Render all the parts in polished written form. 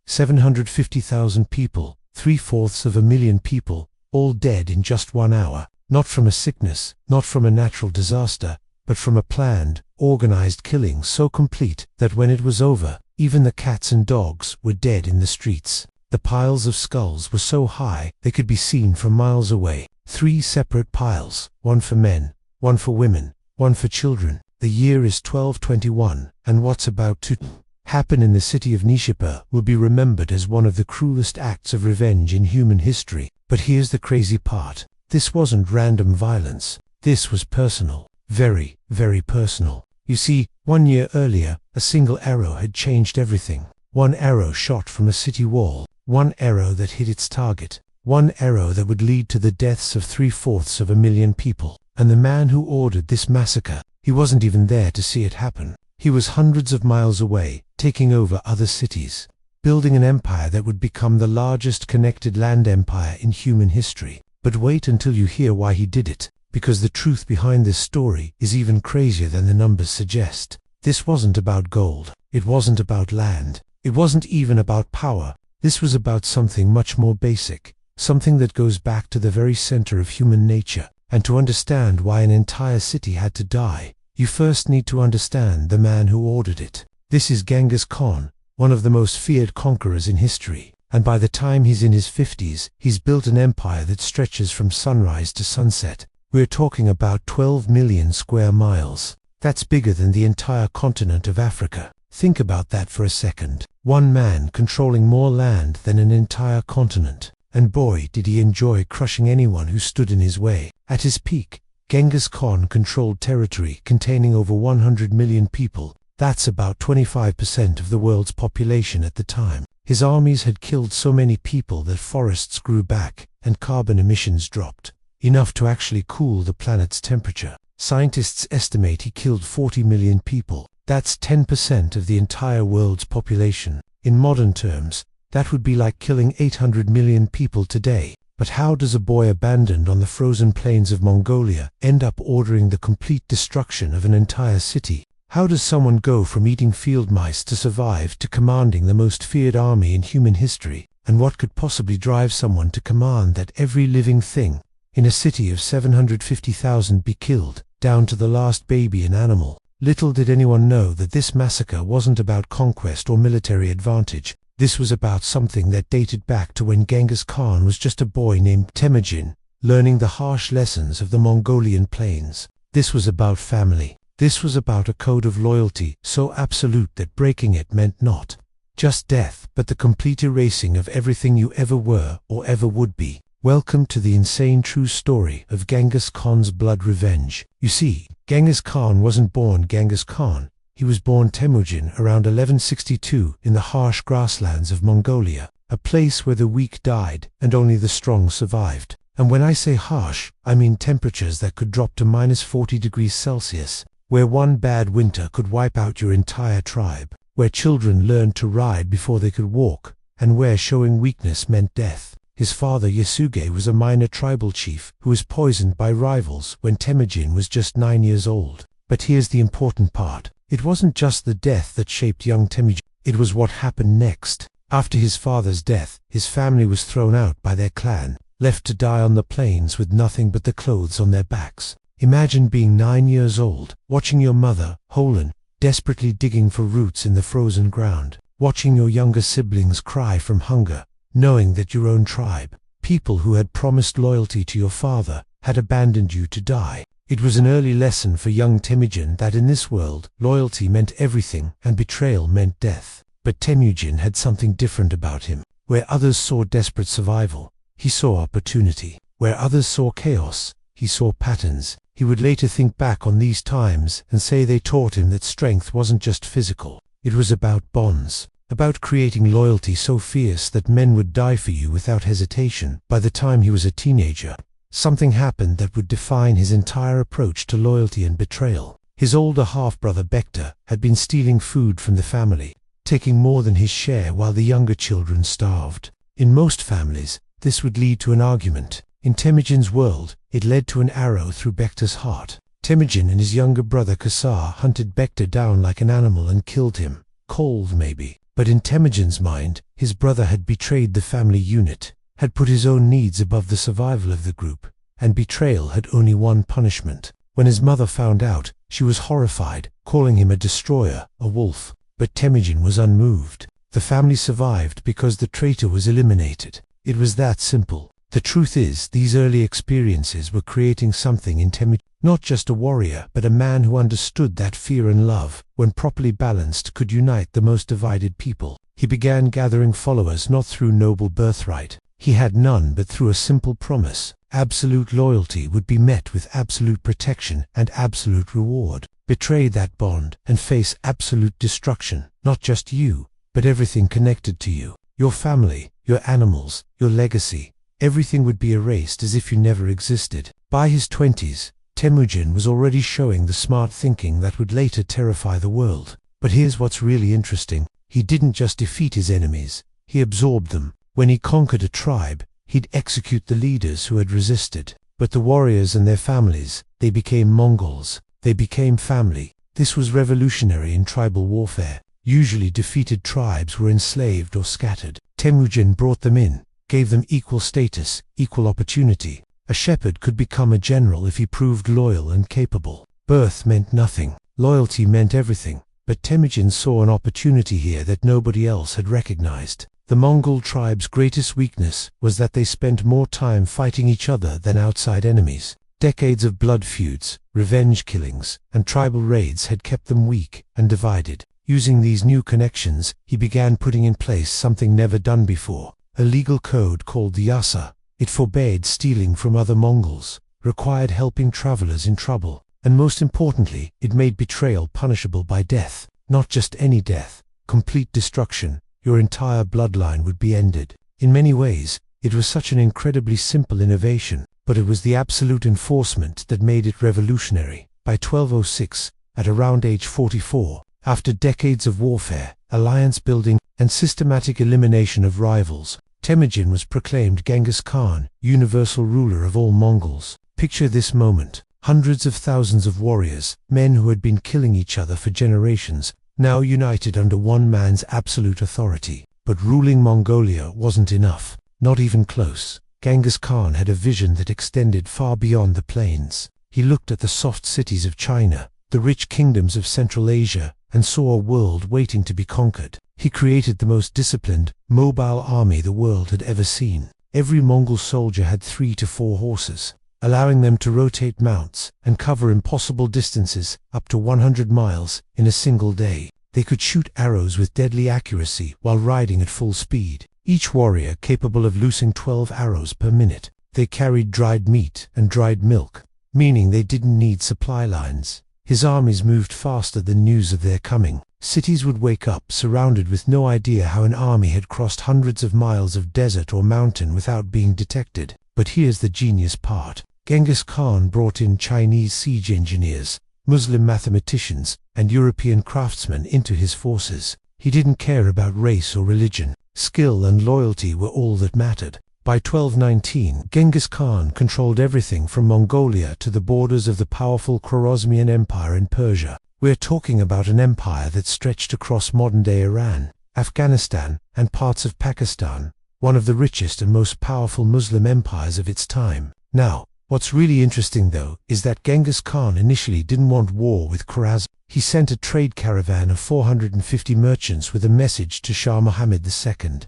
750,000 people, 750,000 people, all dead in just 1 hour, not from a sickness, not from a natural disaster, but from a planned, organized killing so complete that when it was over, even the cats and dogs were dead in the streets. The piles of skulls were so high they could be seen from miles away. 3 separate piles, one for men, one for women, one for children. The year is 1221, and what's about to happen in the city of Nishapur will be remembered as one of the cruelest acts of revenge in human history. But here's the crazy part. This wasn't random violence. This was personal. Very, very personal. You see, 1 year earlier, a single arrow had changed everything. One arrow shot from a city wall. One arrow that hit its target. One arrow that would lead to the deaths of 750,000 people. And the man who ordered this massacre, he wasn't even there to see it happen. He was hundreds of miles away, taking over other cities, building an empire that would become the largest connected land empire in human history. But wait until you hear why he did it, because the truth behind this story is even crazier than the numbers suggest. This wasn't about gold. It wasn't about land. It wasn't even about power. This was about something much more basic, something that goes back to the very center of human nature. And to understand why an entire city had to die, you first need to understand the man who ordered it. This is Genghis Khan, one of the most feared conquerors in history. And by the time he's in his 50s, he's built an empire that stretches from sunrise to sunset. We're talking about 12 million square miles. That's bigger than the entire continent of Africa. Think about that for a second. One man controlling more land than an entire continent. And boy, did he enjoy crushing anyone who stood in his way. At his peak, Genghis Khan controlled territory containing over 100 million people. That's about 25% of the world's population at the time. His armies had killed so many people that forests grew back and carbon emissions dropped, enough to actually cool the planet's temperature. Scientists estimate he killed 40 million people. That's 10% of the entire world's population. In modern terms, that would be like killing 800 million people today. But how does a boy abandoned on the frozen plains of Mongolia end up ordering the complete destruction of an entire city? How does someone go from eating field mice to survive to commanding the most feared army in human history? And what could possibly drive someone to command that every living thing in a city of 750,000 be killed, down to the last baby and animal? Little did anyone know that this massacre wasn't about conquest or military advantage. This was about something that dated back to when Genghis Khan was just a boy named Temujin, learning the harsh lessons of the Mongolian plains. This was about family. This was about a code of loyalty so absolute that breaking it meant not just death, but the complete erasing of everything you ever were or ever would be. Welcome to the insane true story of Genghis Khan's blood revenge. You see, Genghis Khan wasn't born Genghis Khan. He was born Temujin around 1162 in the harsh grasslands of Mongolia, a place where the weak died and only the strong survived. And when I say harsh, I mean temperatures that could drop to -40 degrees Celsius, where one bad winter could wipe out your entire tribe, where children learned to ride before they could walk, and where showing weakness meant death. His father Yasuge was a minor tribal chief who was poisoned by rivals when Temujin was just 9 years old. But here's the important part. It wasn't just the death that shaped young Temujin, it was what happened next. After his father's death, his family was thrown out by their clan, left to die on the plains with nothing but the clothes on their backs. Imagine being 9 years old, watching your mother, Holen, desperately digging for roots in the frozen ground, watching your younger siblings cry from hunger, knowing that your own tribe, people who had promised loyalty to your father, had abandoned you to die. It was an early lesson for young Temujin that in this world, loyalty meant everything and betrayal meant death. But Temujin had something different about him. Where others saw desperate survival, he saw opportunity. Where others saw chaos, he saw patterns. He would later think back on these times and say they taught him that strength wasn't just physical. It was about bonds, about creating loyalty so fierce that men would die for you without hesitation. By the time he was a teenager, something happened that would define his entire approach to loyalty and betrayal. His older half-brother Bekta had been stealing food from the family, taking more than his share while the younger children starved. In most families, this would lead to an argument. In Temujin's world, it led to an arrow through Bekta's heart. Temujin and his younger brother Kasar hunted Bekta down like an animal and killed him. Cold maybe, But in Temujin's mind, his brother had betrayed the family unit, had put his own needs above the survival of the group, and betrayal had only one punishment. When his mother found out, she was horrified, calling him a destroyer, a wolf. But Temujin was unmoved. The family survived because the traitor was eliminated. It was that simple. The truth is, these early experiences were creating something in Temujin. Not just a warrior, but a man who understood that fear and love, when properly balanced, could unite the most divided people. He began gathering followers not through noble birthright. He had none, but through a simple promise. Absolute loyalty would be met with absolute protection and absolute reward. Betray that bond and face absolute destruction. Not just you, but everything connected to you. Your family, your animals, your legacy. Everything would be erased as if you never existed. By his 20s, Temujin was already showing the smart thinking that would later terrify the world. But here's what's really interesting. He didn't just defeat his enemies, he absorbed them. When he conquered a tribe, he'd execute the leaders who had resisted. But the warriors and their families, they became Mongols. They became family. This was revolutionary in tribal warfare. Usually defeated tribes were enslaved or scattered. Temujin brought them in, gave them equal status, equal opportunity. A shepherd could become a general if he proved loyal and capable. Birth meant nothing. Loyalty meant everything. But Temujin saw an opportunity here that nobody else had recognized. The Mongol tribe's greatest weakness was that they spent more time fighting each other than outside enemies. Decades of blood feuds, revenge killings, and tribal raids had kept them weak and divided. Using these new connections, he began putting in place something never done before. A legal code called the Yasa. It forbade stealing from other Mongols, required helping travelers in trouble, and most importantly, it made betrayal punishable by death. Not just any death, complete destruction. Your entire bloodline would be ended. In many ways, it was such an incredibly simple innovation, but it was the absolute enforcement that made it revolutionary. By 1206, at around age 44, after decades of warfare, alliance building, and systematic elimination of rivals, Temujin was proclaimed Genghis Khan, universal ruler of all Mongols. Picture this moment. Hundreds of thousands of warriors, men who had been killing each other for generations, now united under one man's absolute authority. But ruling Mongolia wasn't enough. Not even close. Genghis Khan had a vision that extended far beyond the plains. He looked at the soft cities of China, the rich kingdoms of Central Asia, and saw a world waiting to be conquered. He created the most disciplined, mobile army the world had ever seen. Every Mongol soldier had 3 to 4 horses, allowing them to rotate mounts and cover impossible distances up to 100 miles in a single day. They could shoot arrows with deadly accuracy while riding at full speed. Each warrior capable of loosing 12 arrows per minute. They carried dried meat and dried milk, meaning they didn't need supply lines. His armies moved faster than news of their coming. Cities would wake up surrounded with no idea how an army had crossed hundreds of miles of desert or mountain without being detected. But here's the genius part. Genghis Khan brought in Chinese siege engineers, Muslim mathematicians, and European craftsmen into his forces. He didn't care about race or religion. Skill and loyalty were all that mattered. By 1219, Genghis Khan controlled everything from Mongolia to the borders of the powerful Khwarezmian Empire in Persia. We're talking about an empire that stretched across modern-day Iran, Afghanistan, and parts of Pakistan, one of the richest and most powerful Muslim empires of its time. Now, what's really interesting though, is that Genghis Khan initially didn't want war with Khwarezm. He sent a trade caravan of 450 merchants with a message to Shah Muhammad II.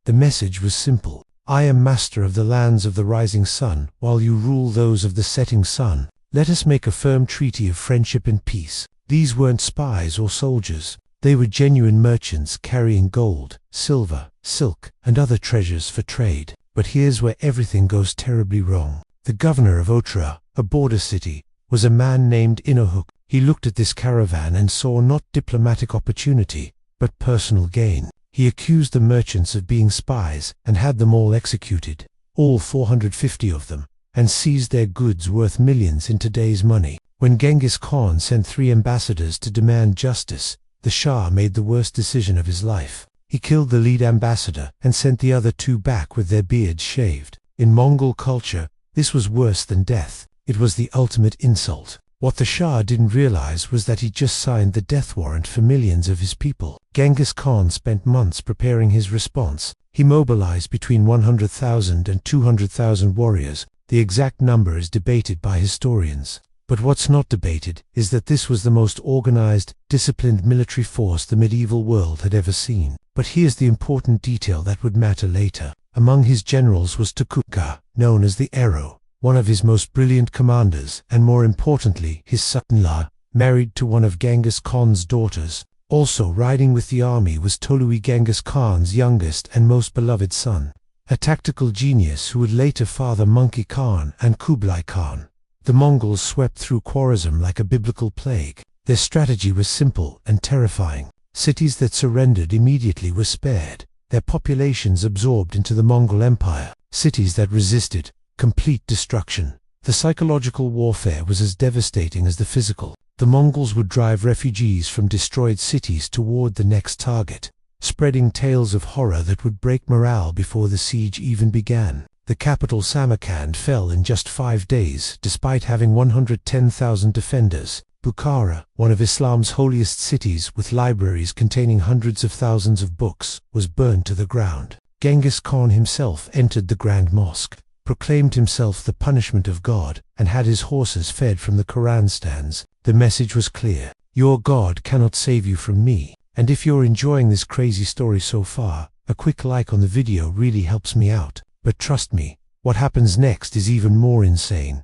The message was simple. I am master of the lands of the rising sun, while you rule those of the setting sun. Let us make a firm treaty of friendship and peace. These weren't spies or soldiers. They were genuine merchants carrying gold, silver, silk, and other treasures for trade. But here's where everything goes terribly wrong. The governor of Otra, a border city, was a man named Inohuk. He looked at this caravan and saw not diplomatic opportunity, but personal gain. He accused the merchants of being spies and had them all executed, all 450 of them, and seized their goods worth millions in today's money. When Genghis Khan sent 3 ambassadors to demand justice, the Shah made the worst decision of his life. He killed the lead ambassador and sent the other 2 back with their beards shaved. In Mongol culture, this was worse than death. It was the ultimate insult. What the Shah didn't realize was that he just signed the death warrant for millions of his people. Genghis Khan spent months preparing his response. He mobilized between 100,000 and 200,000 warriors. The exact number is debated by historians. But what's not debated is that this was the most organized, disciplined military force the medieval world had ever seen. But here's the important detail that would matter later. Among his generals was Tukuka, known as the Arrow, one of his most brilliant commanders, and more importantly, his son-in-law, married to one of Genghis Khan's daughters. Also riding with the army was Tolui, Genghis Khan's youngest and most beloved son, a tactical genius who would later father Monkey Khan and Kublai Khan. The Mongols swept through Khwarezm like a biblical plague. Their strategy was simple and terrifying. Cities that surrendered immediately were spared, their populations absorbed into the Mongol Empire. Cities that resisted, complete destruction. The psychological warfare was as devastating as the physical. The Mongols would drive refugees from destroyed cities toward the next target, spreading tales of horror that would break morale before the siege even began. The capital Samarkand fell in just 5 days, despite having 110,000 defenders. Bukhara, one of Islam's holiest cities with libraries containing hundreds of thousands of books, was burned to the ground. Genghis Khan himself entered the Grand Mosque, proclaimed himself the punishment of God, and had his horses fed from the Quran stands. The message was clear: your God cannot save you from me. And if you're enjoying this crazy story so far, a quick like on the video really helps me out. But trust me, what happens next is even more insane.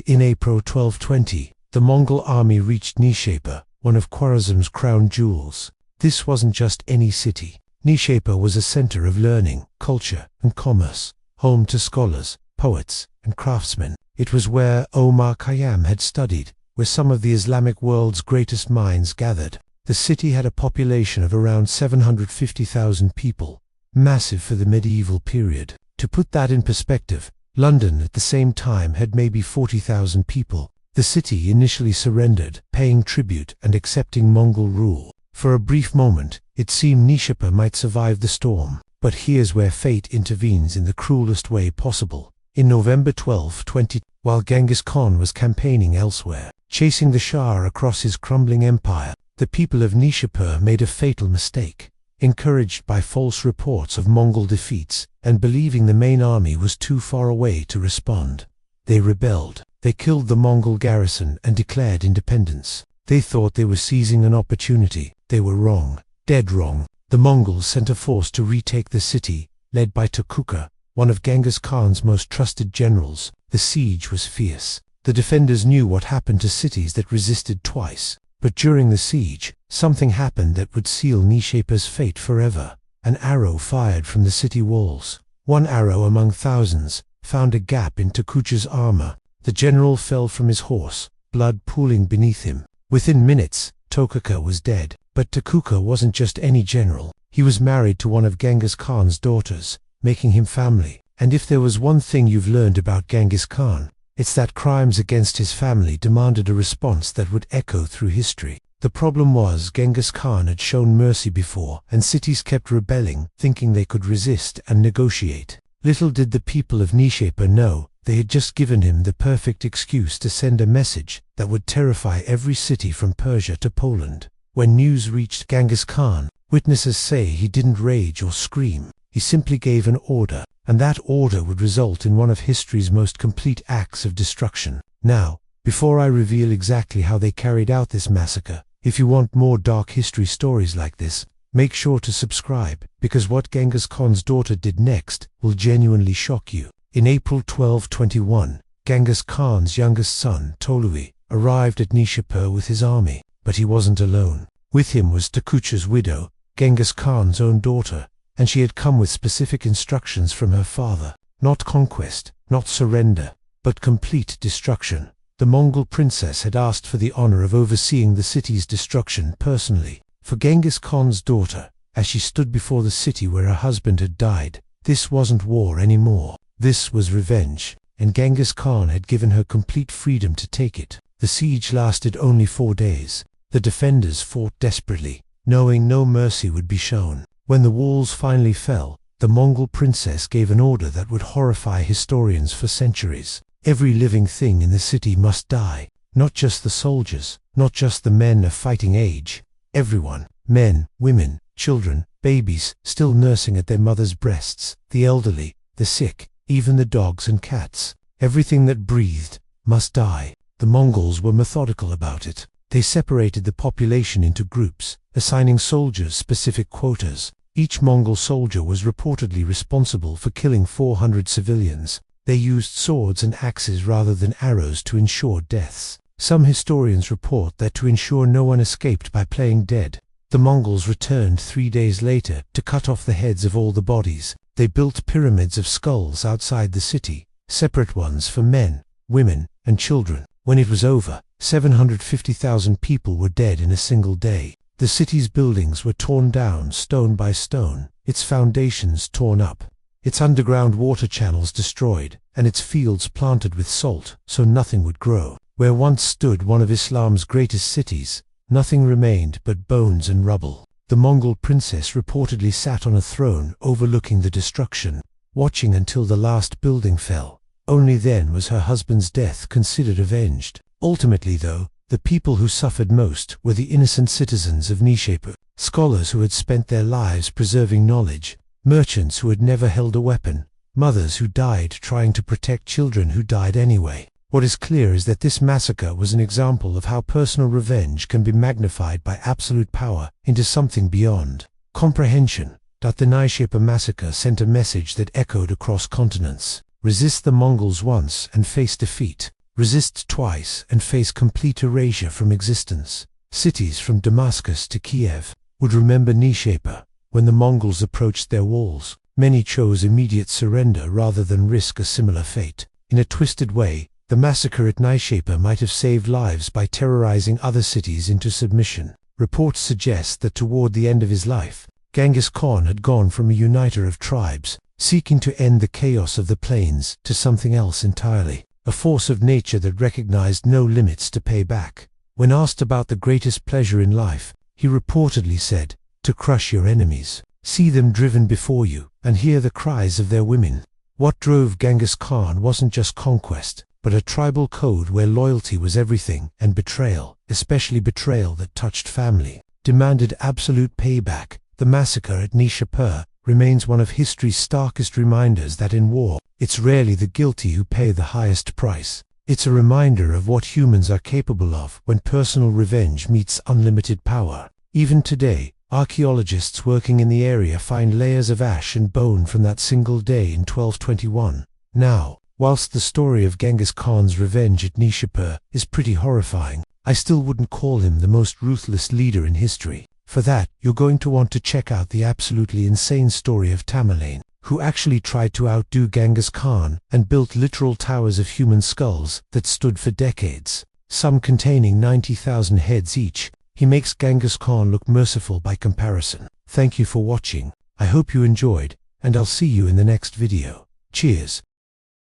In April 1220, the Mongol army reached Nishapur, one of Khwarezm's crown jewels. This wasn't just any city. Nishapur was a center of learning, culture, and commerce, home to scholars, poets, and craftsmen. It was where Omar Khayyam had studied, where some of the Islamic world's greatest minds gathered. The city had a population of around 750,000 people, massive for the medieval period. To put that in perspective, London at the same time had maybe 40,000 people. The city initially surrendered, paying tribute and accepting Mongol rule. For a brief moment, it seemed Nishapur might survive the storm. But here's where fate intervenes in the cruelest way possible. In November 1220, while Genghis Khan was campaigning elsewhere, chasing the Shah across his crumbling empire, the people of Nishapur made a fatal mistake. Encouraged by false reports of Mongol defeats, and believing the main army was too far away to respond, they rebelled. They killed the Mongol garrison and declared independence. They thought they were seizing an opportunity. They were wrong. Dead wrong. The Mongols sent a force to retake the city, led by Tukuka, one of Genghis Khan's most trusted generals. The siege was fierce. The defenders knew what happened to cities that resisted twice. But during the siege, something happened that would seal Nishapur's fate forever. An arrow fired from the city walls. One arrow among thousands found a gap in Tukuka's armor. The general fell from his horse, blood pooling beneath him. Within minutes, Tukuka was dead. But Tukuka wasn't just any general. He was married to one of Genghis Khan's daughters, making him family. And if there was one thing you've learned about Genghis Khan, it's that crimes against his family demanded a response that would echo through history. The problem was Genghis Khan had shown mercy before, and cities kept rebelling, thinking they could resist and negotiate. Little did the people of Nishapur know, they had just given him the perfect excuse to send a message that would terrify every city from Persia to Poland. When news reached Genghis Khan, witnesses say he didn't rage or scream. He simply gave an order, and that order would result in one of history's most complete acts of destruction. Now, before I reveal exactly how they carried out this massacre, if you want more dark history stories like this, make sure to subscribe, because what Genghis Khan's daughter did next will genuinely shock you. In April 1221, Genghis Khan's youngest son, Tolui, arrived at Nishapur with his army, but he wasn't alone. With him was Tukuka's widow, Genghis Khan's own daughter, and she had come with specific instructions from her father. Not conquest, not surrender, but complete destruction. The Mongol princess had asked for the honor of overseeing the city's destruction personally. For Genghis Khan's daughter, as she stood before the city where her husband had died, this wasn't war anymore. This was revenge, and Genghis Khan had given her complete freedom to take it. The siege lasted only 4 days. The defenders fought desperately, knowing no mercy would be shown. When the walls finally fell, the Mongol princess gave an order that would horrify historians for centuries. Every living thing in the city must die. Not just the soldiers, not just the men of fighting age. Everyone, men, women, children, babies, still nursing at their mothers' breasts, the elderly, the sick, even the dogs and cats. Everything that breathed must die. The Mongols were methodical about it. They separated the population into groups, assigning soldiers specific quotas. Each Mongol soldier was reportedly responsible for killing 400 civilians. They used swords and axes rather than arrows to ensure deaths. Some historians report that to ensure no one escaped by playing dead, the Mongols returned 3 days later to cut off the heads of all the bodies. They built pyramids of skulls outside the city, separate ones for men, women, and children. When it was over, 750,000 people were dead in a single day. The city's buildings were torn down stone by stone, its foundations torn up, its underground water channels destroyed, and its fields planted with salt so nothing would grow. Where once stood one of Islam's greatest cities, nothing remained but bones and rubble. The Mongol princess reportedly sat on a throne overlooking the destruction, watching until the last building fell. Only then was her husband's death considered avenged. Ultimately, though, the people who suffered most were the innocent citizens of Nishapur, scholars who had spent their lives preserving knowledge, merchants who had never held a weapon, mothers who died trying to protect children who died anyway. What is clear is that this massacre was an example of how personal revenge can be magnified by absolute power into something beyond comprehension. The Nishapur Massacre sent a message that echoed across continents. Resist the Mongols once and face defeat. Resist twice and face complete erasure from existence. Cities from Damascus to Kiev would remember Nishapur. When the Mongols approached their walls, many chose immediate surrender rather than risk a similar fate. In a twisted way, the massacre at Nishapur might have saved lives by terrorizing other cities into submission. Reports suggest that toward the end of his life, Genghis Khan had gone from a uniter of tribes, seeking to end the chaos of the plains, to something else entirely. A force of nature that recognized no limits to pay back. When asked about the greatest pleasure in life, he reportedly said, "To crush your enemies, see them driven before you, and hear the cries of their women." What drove Genghis Khan wasn't just conquest, but a tribal code where loyalty was everything, and betrayal, especially betrayal that touched family, demanded absolute payback. The massacre at Nishapur remains one of history's starkest reminders that in war, it's rarely the guilty who pay the highest price. It's a reminder of what humans are capable of when personal revenge meets unlimited power. Even today, archaeologists working in the area find layers of ash and bone from that single day in 1221. Now, whilst the story of Genghis Khan's revenge at Nishapur is pretty horrifying, I still wouldn't call him the most ruthless leader in history. For that, you're going to want to check out the absolutely insane story of Tamerlane, who actually tried to outdo Genghis Khan and built literal towers of human skulls that stood for decades, some containing 90,000 heads each. He makes Genghis Khan look merciful by comparison. Thank you for watching. I hope you enjoyed, and I'll see you in the next video. Cheers.